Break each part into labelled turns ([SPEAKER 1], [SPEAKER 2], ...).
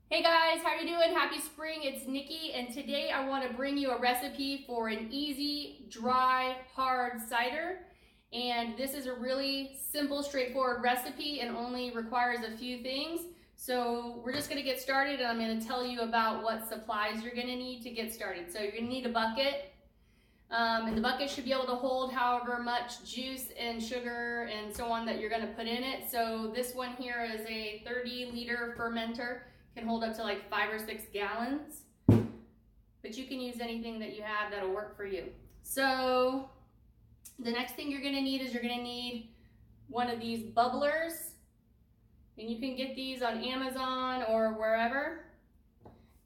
[SPEAKER 1] Hey guys, how are you doing? Happy spring, it's Nikki, and today I want to bring you a recipe for an easy, dry, hard cider. And this is a really simple, straightforward recipe and only requires a few things. So we're just going to get started, and I'm going to tell you about what supplies you're going to need to get started. So you're going to need a bucket, and the bucket should be able to hold however much juice and sugar and so on that you're going to put in it. So this one here is a 30-liter fermenter. Can hold up to like 5 or 6 gallons, but you can use anything that you have that'll work for you. So the next thing you're going to need is you're going to need one of these bubblers, and you can get these on Amazon or wherever.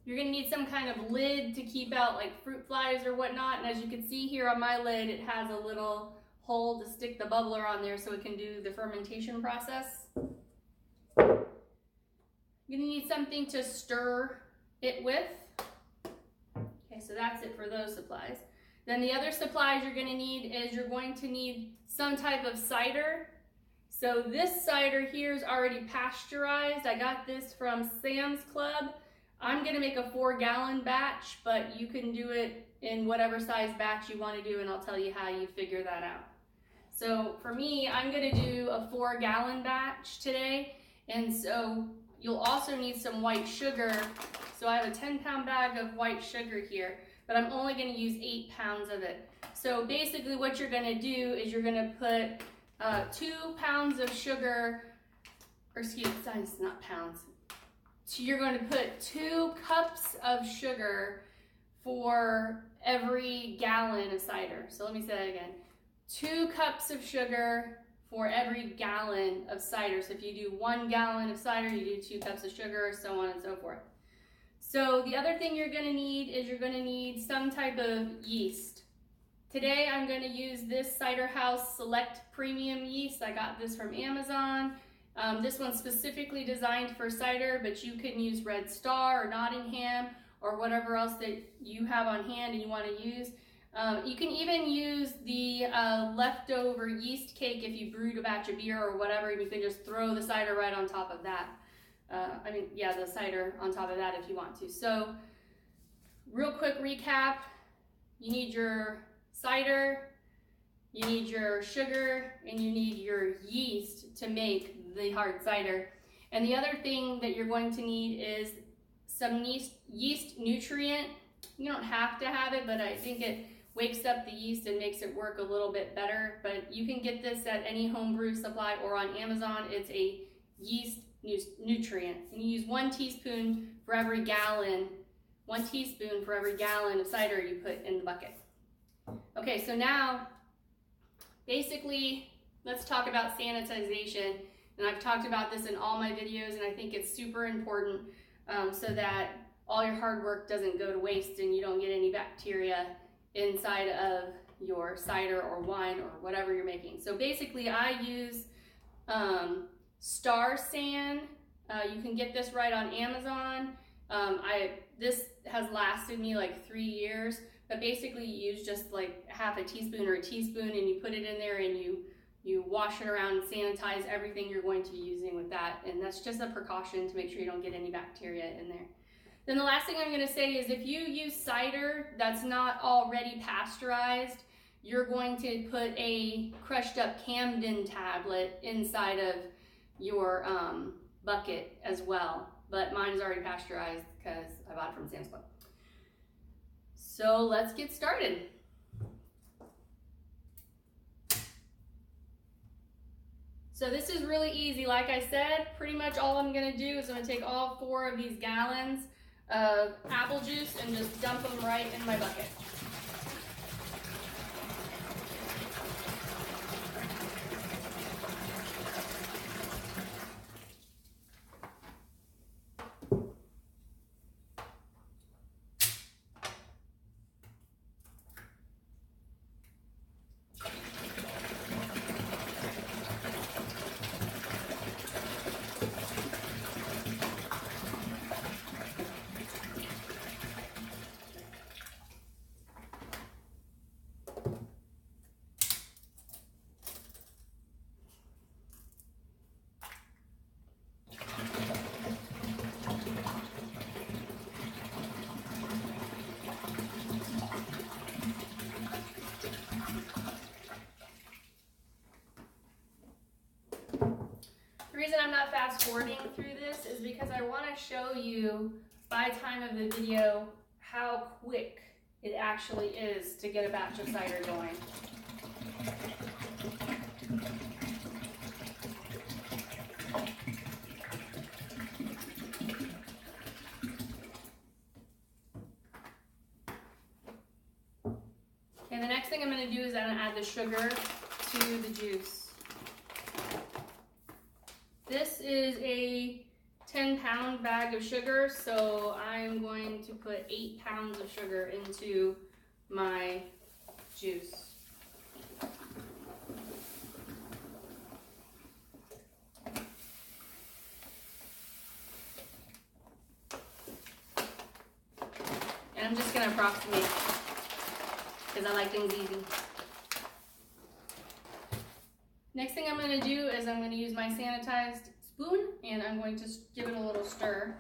[SPEAKER 1] You're going to need some kind of lid to keep out like fruit flies or whatnot, and as you can see here on my lid, it has a little hole to stick the bubbler on there so it can do the fermentation process. You're going to need something to stir it with. Okay, so that's it for those supplies. Then the other supplies you're going to need is you're going to need some type of cider. So this cider here is already pasteurized. I got this from Sam's Club. I'm going to make a 4-gallon batch, but you can do it in whatever size batch you want to do, and I'll tell you how you figure that out. So for me, I'm going to do a 4-gallon batch today, and so you'll also need some white sugar. So I have a 10-pound bag of white sugar here, but I'm only going to use 8 pounds of it. So basically what you're going to do is you're going to put 2 pounds of sugar, or excuse me, it's not pounds. So you're going to put 2 cups of sugar for every gallon of cider. So let me say that again. 2 cups of sugar for every gallon of cider. So if you do 1 gallon of cider, you do 2 cups of sugar, so on and so forth. So the other thing you're going to need is you're going to need some type of yeast. Today I'm going to use this Cider House Select Premium yeast. I got this from Amazon. This one's specifically designed for cider, but you can use Red Star or Nottingham or whatever else that you have on hand and you want to use. You can even use the leftover yeast cake if you brewed a batch of beer or whatever, and you can just throw the cider right on top of that. The cider on top of that if you want to. So, real quick recap, you need your cider, you need your sugar, and you need your yeast to make the hard cider. And the other thing that you're going to need is some yeast nutrient. You don't have to have it, but I think it wakes up the yeast and makes it work a little bit better. But you can get this at any homebrew supply or on Amazon. It's a yeast nutrient. And you use 1 teaspoon for every gallon, 1 teaspoon for every gallon of cider you put in the bucket. Okay, so now basically let's talk about sanitization. And I've talked about this in all my videos, and I think it's super important so that all your hard work doesn't go to waste and you don't get any bacteria inside of your cider or wine or whatever you're making. So basically I use Star San. You can get this right on Amazon. This has lasted me like 3 years, but basically you use just like half a teaspoon or a teaspoon and you put it in there and you wash it around and sanitize everything you're going to be using with that. And that's just a precaution to make sure you don't get any bacteria in there. Then the last thing I'm going to say is if you use cider that's not already pasteurized, you're going to put a crushed up Camden tablet inside of your bucket as well. But mine is already pasteurized because I bought it from Sam's Club. So let's get started. So this is really easy. Like I said, pretty much all I'm going to do is I'm going to take all 4 of these gallons of apple juice and just dump them right in my bucket. fast forwarding through this is because I want to show you by time of the video how quick it actually is to get a batch of cider going. And the next thing I'm going to do is I'm going to add the sugar to the juice. This is a 10-pound bag of sugar, so I'm going to put 8 pounds of sugar into my juice. And I'm just going to approximate because I like things easy. Next thing I'm going to do is I'm going to use my sanitized spoon and I'm going to give it a little stir.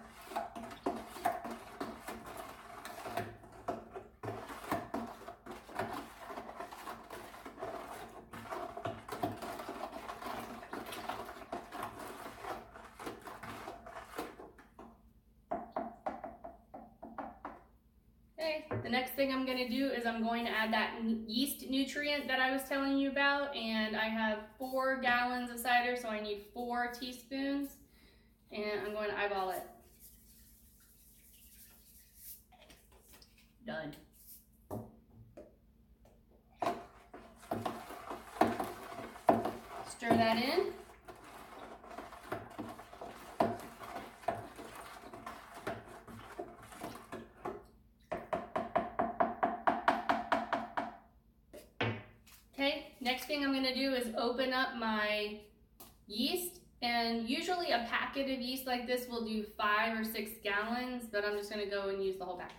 [SPEAKER 1] Okay, the next thing I'm going to do is I'm going to add that yeast nutrient that I was telling you about, and I have 4 gallons of cider, so I need 4 teaspoons, and I'm going to eyeball it. Done. Stir that in. Okay, next thing I'm going to do is open up my yeast, and usually a packet of yeast like this will do 5 or 6 gallons, but I'm just going to go and use the whole packet.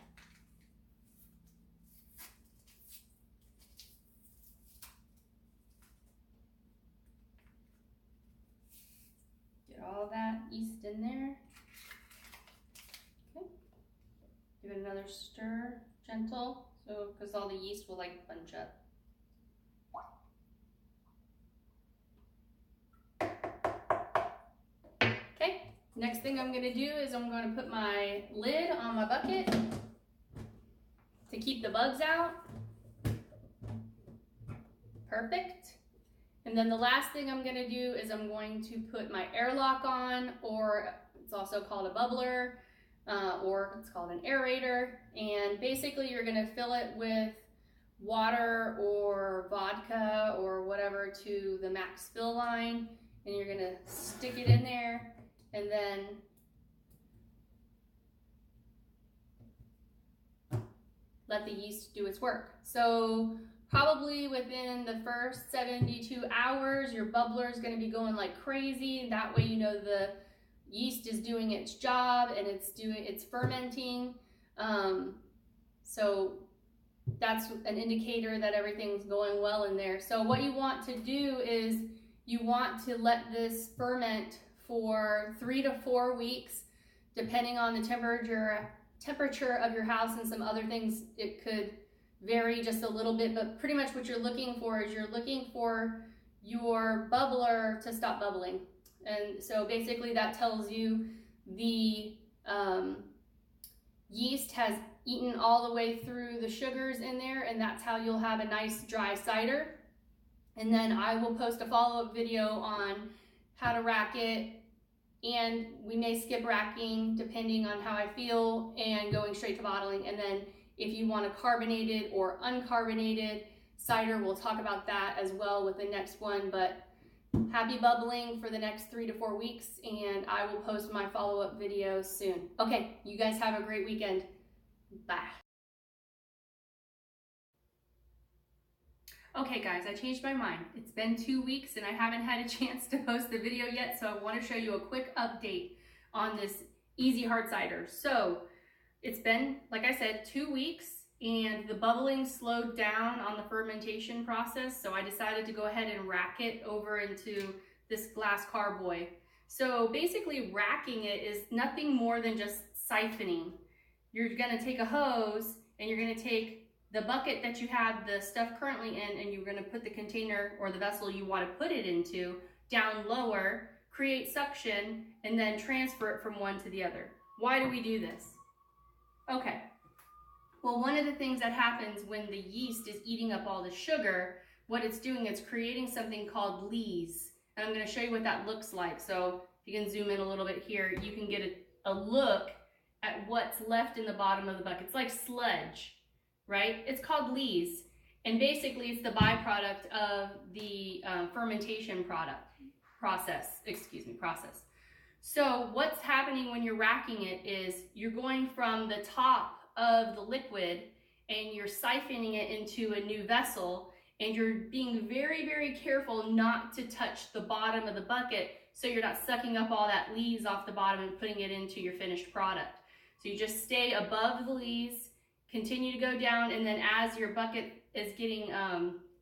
[SPEAKER 1] Get all that yeast in there. Okay, give it another stir, gentle, so because all the yeast will like bunch up. Next thing I'm going to do is I'm going to put my lid on my bucket to keep the bugs out. Perfect. And then the last thing I'm going to do is I'm going to put my airlock on, or it's also called a bubbler, or it's called an aerator. And basically you're going to fill it with water or vodka or whatever to the max fill line, and you're going to stick it in there. And then let the yeast do its work. So probably within the first 72 hours, your bubbler is going to be going like crazy. That way you know the yeast is doing its job and it's fermenting. So that's an indicator that everything's going well in there. So what you want to do is you want to let this ferment for 3 to 4 weeks, depending on the temperature of your house and some other things. It could vary just a little bit, but pretty much what you're looking for is you're looking for your bubbler to stop bubbling. And so basically that tells you the yeast has eaten all the way through the sugars in there, and that's how you'll have a nice dry cider. And then I will post a follow-up video on how to rack it, and we may skip racking depending on how I feel and going straight to bottling. And then if you want a carbonated or uncarbonated cider, we'll talk about that as well with the next one. But happy bubbling for the next 3 to 4 weeks, and I will post my follow-up video soon. Okay, you guys have a great weekend. Bye. Okay guys, I changed my mind. It's been 2 weeks and I haven't had a chance to post the video yet, so I want to show you a quick update on this easy hard cider. So it's been, like I said, 2 weeks, and the bubbling slowed down on the fermentation process, so I decided to go ahead and rack it over into this glass carboy. So basically racking it is nothing more than just siphoning. You're going to take a hose and you're going to take the bucket that you have the stuff currently in, and you're going to put the container or the vessel you want to put it into down lower, create suction, and then transfer it from one to the other. Why do we do this? Okay, well, one of the things that happens when the yeast is eating up all the sugar, what it's doing is creating something called lees. And I'm going to show you what that looks like. So if you can zoom in a little bit here, you can get a look at what's left in the bottom of the bucket. It's like sludge, right? It's called lees. And basically it's the byproduct of the fermentation process. So what's happening when you're racking it is you're going from the top of the liquid and you're siphoning it into a new vessel, and you're being very, very careful not to touch the bottom of the bucket so you're not sucking up all that lees off the bottom and putting it into your finished product. So you just stay above the lees, continue to go down, and then as your bucket is getting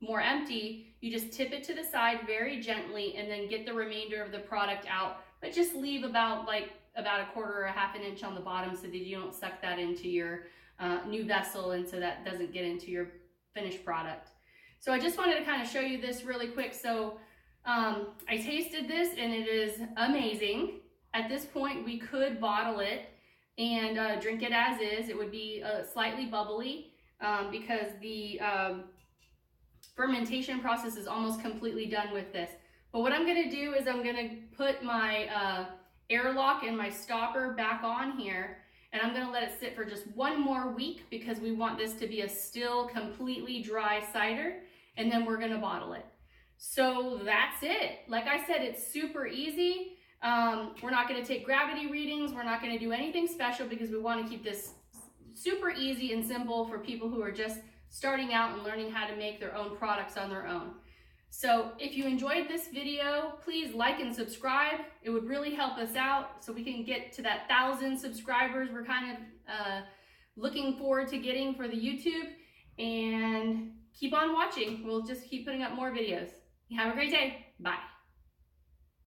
[SPEAKER 1] more empty, you just tip it to the side very gently and then get the remainder of the product out, but just leave about a quarter or a half an inch on the bottom so that you don't suck that into your new vessel and so that doesn't get into your finished product. So I just wanted to kind of show you this really quick. So I tasted this and it is amazing. At this point, we could bottle it and drink it as is. It would be slightly bubbly because the fermentation process is almost completely done with this. But what I'm gonna do is I'm gonna put my airlock and my stopper back on here, and I'm gonna let it sit for just one more week because we want this to be a still completely dry cider, and then we're gonna bottle it. So that's it. Like I said, it's super easy. We're not gonna take gravity readings. We're not gonna do anything special because we wanna keep this super easy and simple for people who are just starting out and learning how to make their own products on their own. So if you enjoyed this video, please like and subscribe. It would really help us out so we can get to that 1,000 subscribers we're kind of looking forward to getting for the YouTube. And keep on watching. We'll just keep putting up more videos. Have a great day. Bye.